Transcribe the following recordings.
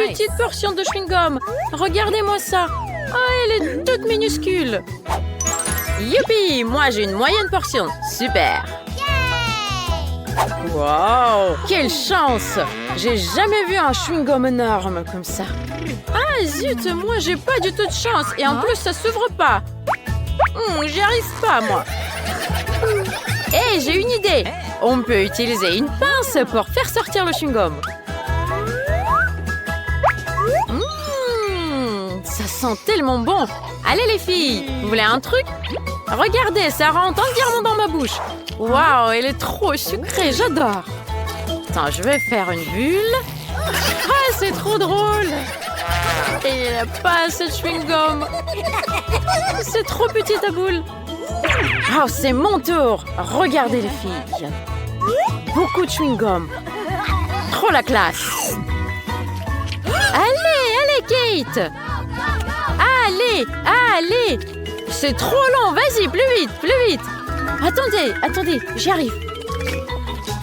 petite portion de chewing-gum. Regardez-moi ça. Ah, elle est toute minuscule. Youpi, moi j'ai une moyenne portion. Super. Wow, quelle chance. J'ai jamais vu un chewing-gum énorme comme ça. Ah zut, moi j'ai pas du tout de chance. Et en plus ça s'ouvre pas. J'y arrive pas moi. Hé, j'ai une idée. On peut utiliser une pince pour faire sortir le chewing-gum. Ça sent tellement bon. Allez les filles, vous voulez un truc? Regardez, ça rentre entièrement dans ma bouche. Waouh, elle est trop sucrée, j'adore. Attends, je vais faire une bulle. Ah, c'est trop drôle. Et il n'y a pas assez de chewing-gum. C'est trop petit ta boule. Oh, c'est mon tour. Regardez les filles. Beaucoup de chewing-gum. Trop la classe. Allez, Kate. Allez. C'est trop long. Vas-y, plus vite. Attendez, j'y arrive.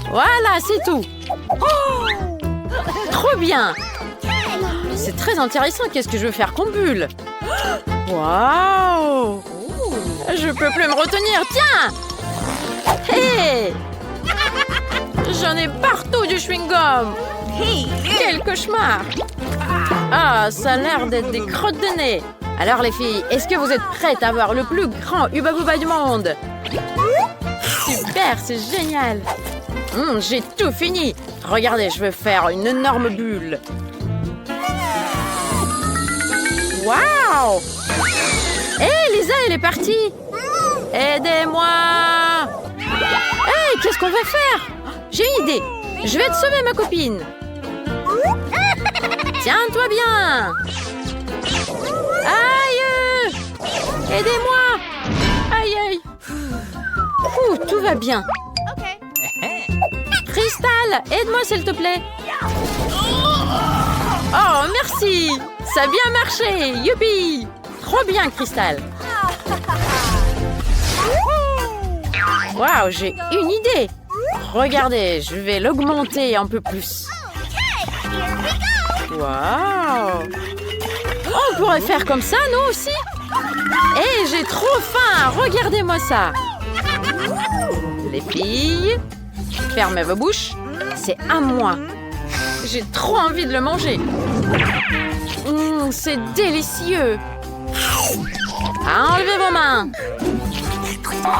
Voilà, c'est tout. Oh, trop bien. C'est très intéressant. Qu'est-ce que je veux faire comme bulle? Waouh. Je peux plus me retenir. Tiens. Hé. J'en ai partout du chewing-gum. Quel cauchemar. Ah, ça a l'air d'être des crottes de nez. Alors les filles, est-ce que vous êtes prêtes à avoir le plus grand Hubba Bubba du monde? Super, c'est génial. J'ai tout fini. Regardez, je vais faire une énorme bulle. Waouh! Hé, Lisa, elle est partie. Aidez-moi. Hé, qu'est-ce qu'on va faire? J'ai une idée. Je vais te sauver, ma copine. Tiens-toi bien. Aïe! Aidez-moi! Aïe! Ouh, tout va bien. Crystal, aide-moi s'il te plaît. Oh, merci! Ça a bien marché! Youpi! Trop bien, Crystal. Waouh, j'ai une idée. Regardez, je vais l'augmenter un peu plus. Waouh! On pourrait faire comme ça, nous aussi? Hé, j'ai trop faim! Regardez-moi ça! Les filles, fermez vos bouches. C'est à moi. J'ai trop envie de le manger. C'est délicieux. Enlevez vos mains.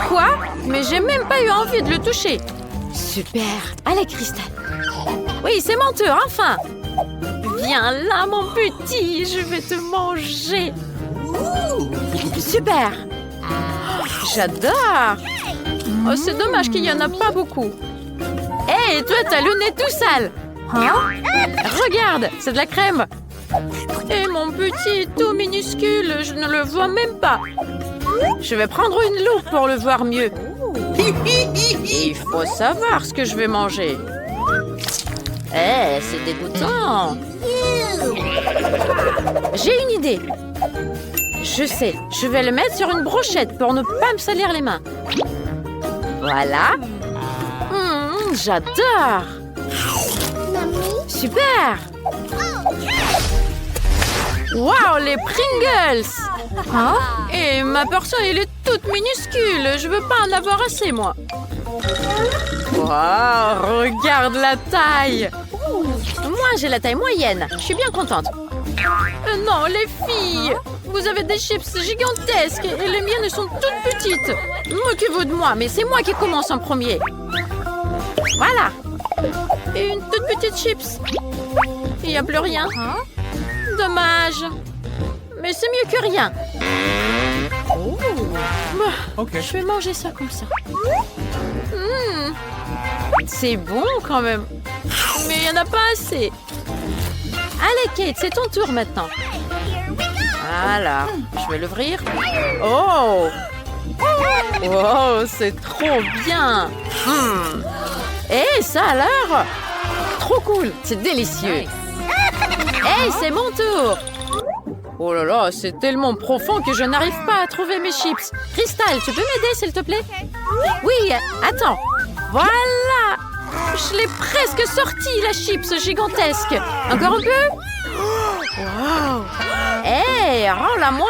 Quoi? Mais j'ai même pas eu envie de le toucher. Super. Allez, Crystal. Oui, c'est mon tour, enfin. Viens là, mon petit. Je vais te manger. Super. J'adore. Oh, c'est dommage qu'il n'y en a pas beaucoup. Hé, toi, t'as le nez tout sale. Regarde, c'est de la crème. Et mon petit, tout minuscule, je ne le vois même pas. Je vais prendre une loupe pour le voir mieux. Il faut savoir ce que je vais manger. C'est dégoûtant. J'ai une idée. Je sais, je vais le mettre sur une brochette pour ne pas me salir les mains. Voilà. J'adore. Super. Wow, les Pringles. Et ma portion, elle est toute minuscule. Je veux pas en avoir assez, moi. Wow, regarde la taille. Moi, j'ai la taille moyenne. Je suis bien contente. Non, les filles. Vous avez des chips gigantesques et les miennes sont toutes petites. Moquez-vous de moi, mais c'est moi qui commence en premier. Voilà. Et une toute petite chips. Il n'y a plus rien. Dommage. Mais c'est mieux que rien. Okay. Je vais manger ça comme ça. C'est bon quand même. Mais il n'y en a pas assez. Allez, Kate, c'est ton tour maintenant. Voilà. Je vais l'ouvrir. Oh! Oh, c'est trop bien. Et ça a l'air trop cool. C'est délicieux. Hey, c'est mon tour. Oh là là, c'est tellement profond que je n'arrive pas à trouver mes chips. Crystal, tu peux m'aider, s'il te plaît? Oui, attends. Voilà. Je l'ai presque sorti, la chips gigantesque. Encore un peu? Wow! Hé, rends-la-moi,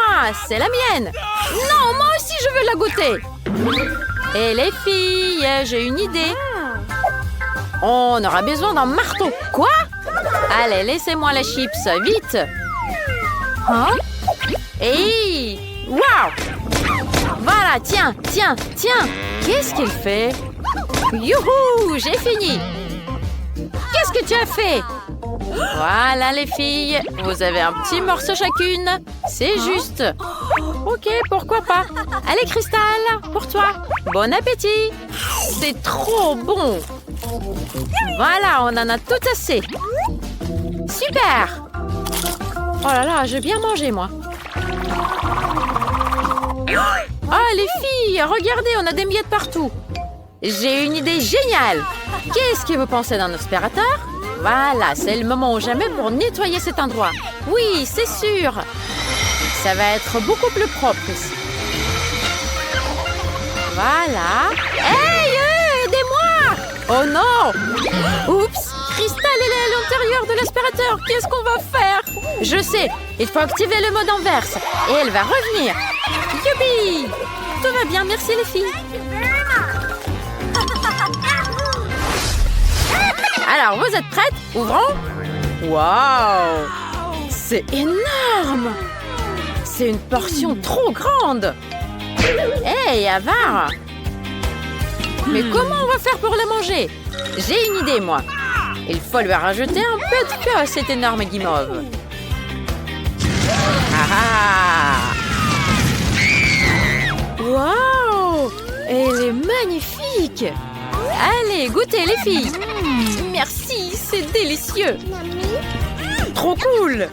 c'est la mienne! Non, moi aussi je veux la goûter! Et les filles, j'ai une idée! On aura besoin d'un marteau! Quoi? Allez, laissez-moi les chips, vite! Hein? Hey! Wow! Voilà, tiens! Qu'est-ce qu'il fait? Youhou! J'ai fini! Qu'est-ce que tu as fait? Voilà les filles, vous avez un petit morceau chacune. C'est juste. Ok, pourquoi pas. Allez Cristal, pour toi. Bon appétit. C'est trop bon. Voilà, on en a tout assez. Super. Oh là là, j'ai bien mangé moi. Ah les filles, regardez, on a des miettes partout. J'ai une idée géniale. Qu'est-ce que vous pensez d'un aspirateur? Voilà, c'est le moment ou jamais pour nettoyer cet endroit. Oui, c'est sûr. Ça va être beaucoup plus propre ici. Voilà. Hey, aidez-moi! Oh non! Oups! Cristal, elle est à l'intérieur de l'aspirateur. Qu'est-ce qu'on va faire? Je sais. Il faut activer le mode inverse. Et elle va revenir. Youpi! Tout va bien, merci les filles. Alors, vous êtes prêtes? Ouvrons. Waouh! C'est énorme! C'est une portion trop grande! Hey, avare! Mais comment on va faire pour la manger? J'ai une idée, moi. Il faut lui rajouter un peu de feu à cette énorme guimauve. Ah ah! Waouh! Elle est magnifique! Allez, goûtez les filles! Merci, c'est délicieux! Trop cool!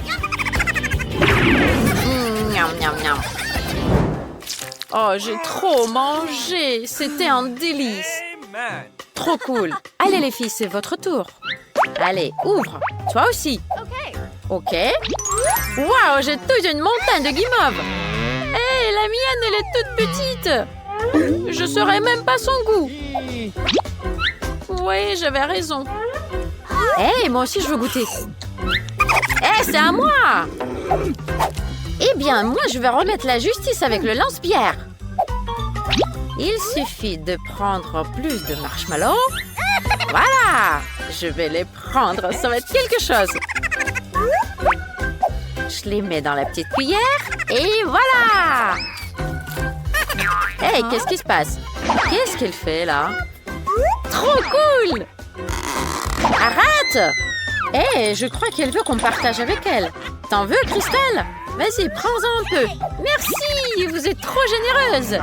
Miam, miam, miam. Oh, j'ai trop mangé! C'était un délice! Trop cool! Allez les filles, c'est votre tour! Allez, ouvre! Toi aussi! Ok! Waouh, j'ai toute une montagne de guimauves! Hé, la mienne, elle est toute petite! Je saurais même pas son goût! Oui, j'avais raison! Hé, moi aussi je veux goûter! Hé, c'est à moi! Eh bien, moi je vais remettre la justice avec le lance-pierre! Il suffit de prendre plus de marshmallows. Voilà! Je vais les prendre, ça va être quelque chose. Je les mets dans la petite cuillère et voilà! Hey, qu'est-ce qui se passe? Qu'est-ce qu'elle fait là? Trop cool! Arrête! Hey, je crois qu'elle veut qu'on partage avec elle. T'en veux, Cristal? Vas-y, prends-en un peu. Merci, vous êtes trop généreuse.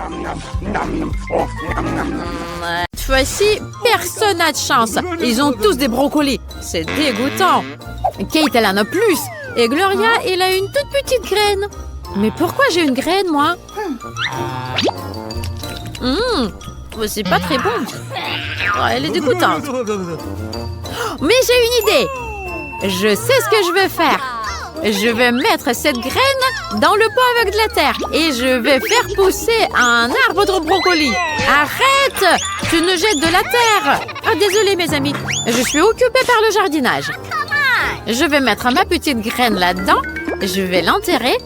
Cette fois-ci, personne n'a de chance. Ils ont tous des brocolis. C'est dégoûtant. Kate, elle en a plus. Et Gloria, elle a une toute petite graine. Mais pourquoi j'ai une graine, moi? C'est pas très bon. Oh, elle est dégoûtante. Mais j'ai une idée. Je sais ce que je vais faire. Je vais mettre cette graine dans le pot avec de la terre et je vais faire pousser un arbre de brocoli. Arrête! Tu nous jettes de la terre. Ah, désolée, mes amis. Je suis occupée par le jardinage. Je vais mettre ma petite graine là-dedans. Je vais l'enterrer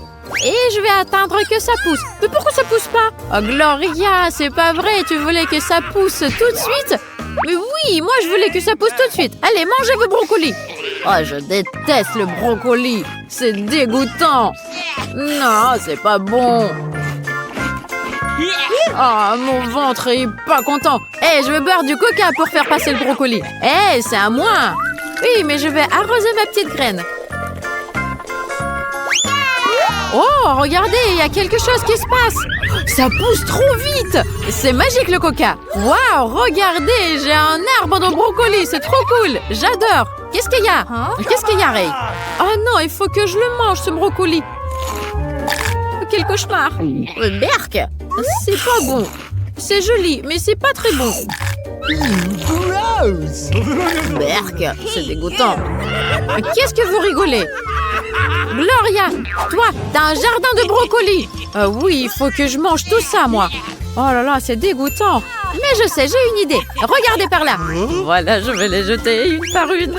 et je vais attendre que ça pousse. Mais pourquoi ça pousse pas? Oh, Gloria, c'est pas vrai. Tu voulais que ça pousse tout de suite? Mais oui, moi je voulais que ça pousse tout de suite. Allez, mangez vos brocolis. Oh, je déteste le brocoli. C'est dégoûtant. Non, c'est pas bon. Oh, mon ventre est pas content. Hé, je vais boire du coca pour faire passer le brocoli. Hé, c'est à moi. Oui, mais je vais arroser ma petite graine. Oh, regardez, il y a quelque chose qui se passe. Ça pousse trop vite. C'est magique le coca. Waouh, regardez, j'ai un arbre de brocoli. C'est trop cool. J'adore. Qu'est-ce qu'il y a? Qu'est-ce qu'il y a, Ray? Oh non, il faut que je le mange, ce brocoli. Quel cauchemar. Berk, c'est pas bon. C'est joli, mais c'est pas très bon. Berk, c'est dégoûtant. Qu'est-ce que vous rigolez? Gloria, toi, t'as un jardin de brocolis. Oui, il faut que je mange tout ça, moi. Oh là là, c'est dégoûtant. Mais je sais, j'ai une idée. Regardez par là. Voilà, je vais les jeter une par une.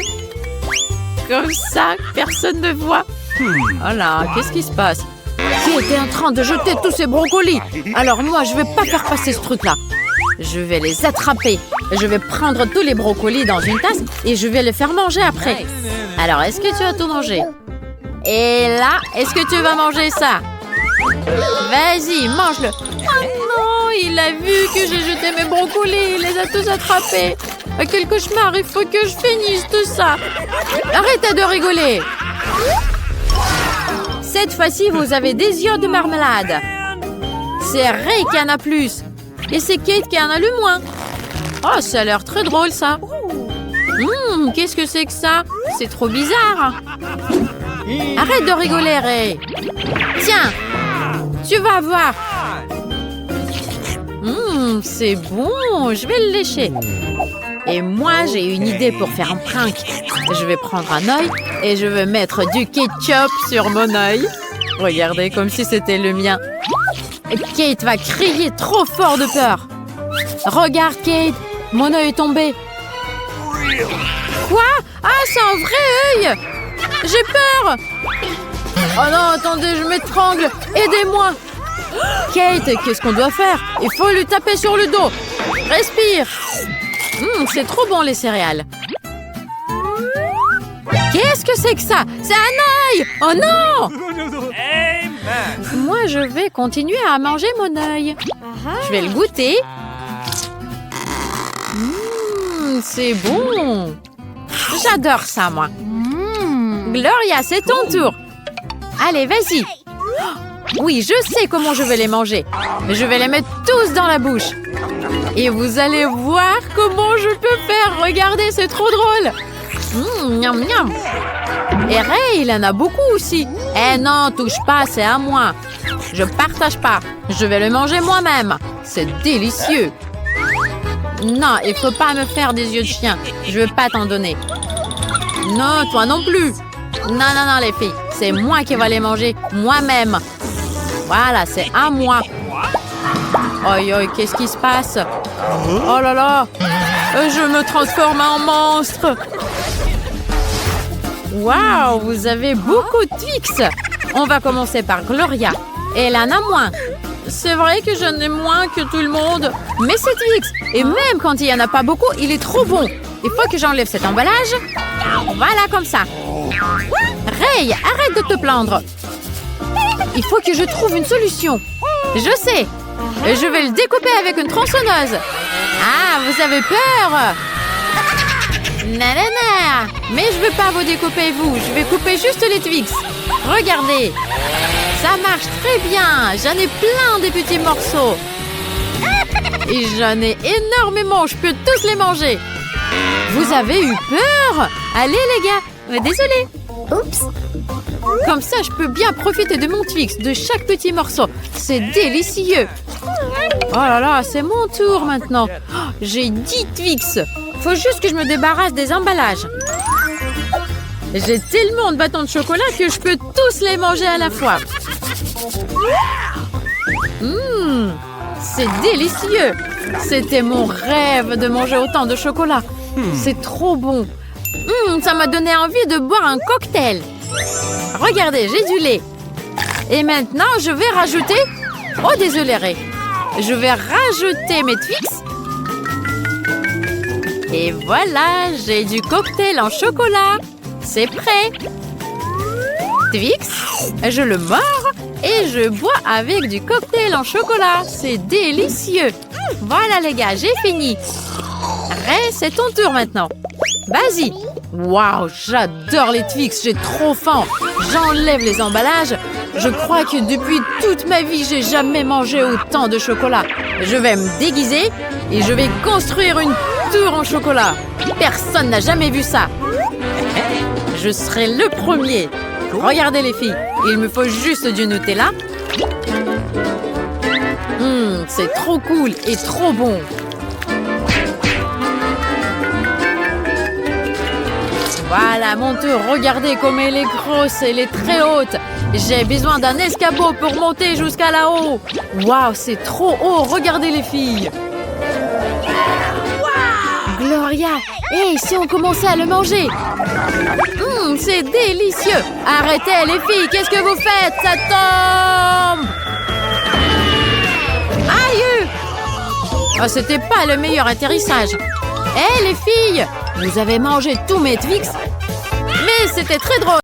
Comme ça, personne ne voit. Oh là, qu'est-ce qui se passe? Qui était en train de jeter tous ces brocolis? Alors moi, je vais pas faire passer ce truc-là. Je vais les attraper. Je vais prendre tous les brocolis dans une tasse et je vais les faire manger après. Alors, est-ce que tu as tout mangé? Et là, est-ce que tu vas manger ça? Vas-y, mange-le. Oh non, il a vu que j'ai jeté mes brocolis. Il les a tous attrapés. Quel cauchemar, il faut que je finisse tout ça. Arrêtez de rigoler. Cette fois-ci, vous avez des yeux de marmelade. C'est Ray qui en a plus. Et c'est Kate qui en a le moins. Oh, ça a l'air très drôle, ça. Qu'est-ce que c'est que ça? C'est trop bizarre. Arrête de rigoler, Ray. Tiens, tu vas voir. C'est bon, je vais le lécher. Et moi, j'ai une idée pour faire un prank. Je vais prendre un œil et je vais mettre du ketchup sur mon œil. Regardez, comme si c'était le mien. Kate va crier trop fort de peur. Regarde, Kate, mon œil est tombé. Quoi? Ah, c'est un vrai œil! J'ai peur! Oh non, attendez, je m'étrangle. Aidez-moi! Kate, qu'est-ce qu'on doit faire? Il faut lui taper sur le dos. Respire. C'est trop bon, les céréales. Qu'est-ce que c'est que ça? C'est un œil! Oh non! Moi, je vais continuer à manger mon œil. Je vais le goûter. C'est bon. J'adore ça, moi. Gloria, c'est ton tour. Allez, vas-y. Oui, je sais comment je vais les manger. Je vais les mettre tous dans la bouche. Et vous allez voir comment je peux faire. Regardez, c'est trop drôle. Miam, miam. Et Ray, il en a beaucoup aussi. Eh non, touche pas, c'est à moi. Je partage pas. Je vais le manger moi-même. C'est délicieux. Non, il faut pas me faire des yeux de chien. Je veux pas t'en donner. Non, toi non plus. Non, non, non, les filles. C'est moi qui vais les manger moi-même. Voilà, c'est à moi. Aïe, aïe, qu'est-ce qui se passe? Oh là là. Je me transforme en monstre. Waouh, vous avez beaucoup de Twix. On va commencer par Gloria. Elle en a moins. C'est vrai que j'en ai moins que tout le monde. Mais c'est Twix. Et même quand il n'y en a pas beaucoup, il est trop bon. Il faut que j'enlève cet emballage. Voilà, comme ça. Ray, arrête de te plaindre. Il faut que je trouve une solution. Je sais. Je vais le découper avec une tronçonneuse. Ah, vous avez peur? Nanana. Mais je ne veux pas vous découper, vous. Je vais couper juste les Twix. Regardez. Ça marche très bien. J'en ai plein des petits morceaux. Et j'en ai énormément. Je peux tous les manger. Vous avez eu peur? Allez, les gars. Désolée. Oups. Comme ça, je peux bien profiter de mon Twix, de chaque petit morceau. C'est délicieux. Oh là là, c'est mon tour maintenant. Oh, j'ai 10 Twix. Faut juste que je me débarrasse des emballages. J'ai tellement de bâtons de chocolat que je peux tous les manger à la fois. C'est délicieux. C'était mon rêve de manger autant de chocolat. C'est trop bon. Ça m'a donné envie de boire un cocktail. Regardez, j'ai du lait. Et maintenant, je vais rajouter... Oh, désolé, Ray. Je vais rajouter mes Twix. Et voilà, j'ai du cocktail en chocolat. C'est prêt. Twix, je le mords et je bois avec du cocktail en chocolat. C'est délicieux. Voilà, les gars, j'ai fini. Ray, c'est ton tour maintenant. Vas-y. Waouh, j'adore les Twix, j'ai trop faim. J'enlève les emballages. Je crois que depuis toute ma vie, j'ai jamais mangé autant de chocolat. Je vais me déguiser et je vais construire une tour en chocolat. Personne n'a jamais vu ça. Je serai le premier. Regardez les filles, il me faut juste du Nutella. C'est trop cool et trop bon. Voilà, mon tour. Regardez comme elle est grosse, elle est très haute. J'ai besoin d'un escabeau pour monter jusqu'à là-haut. Waouh, c'est trop haut. Regardez les filles. Gloria, hey, si on commençait à le manger? C'est délicieux! Arrêtez les filles, qu'est-ce que vous faites? Ça tombe! Aïe! Oh, c'était pas le meilleur atterrissage. Hé les filles! Vous avez mangé tous mes Twix? Mais c'était très drôle!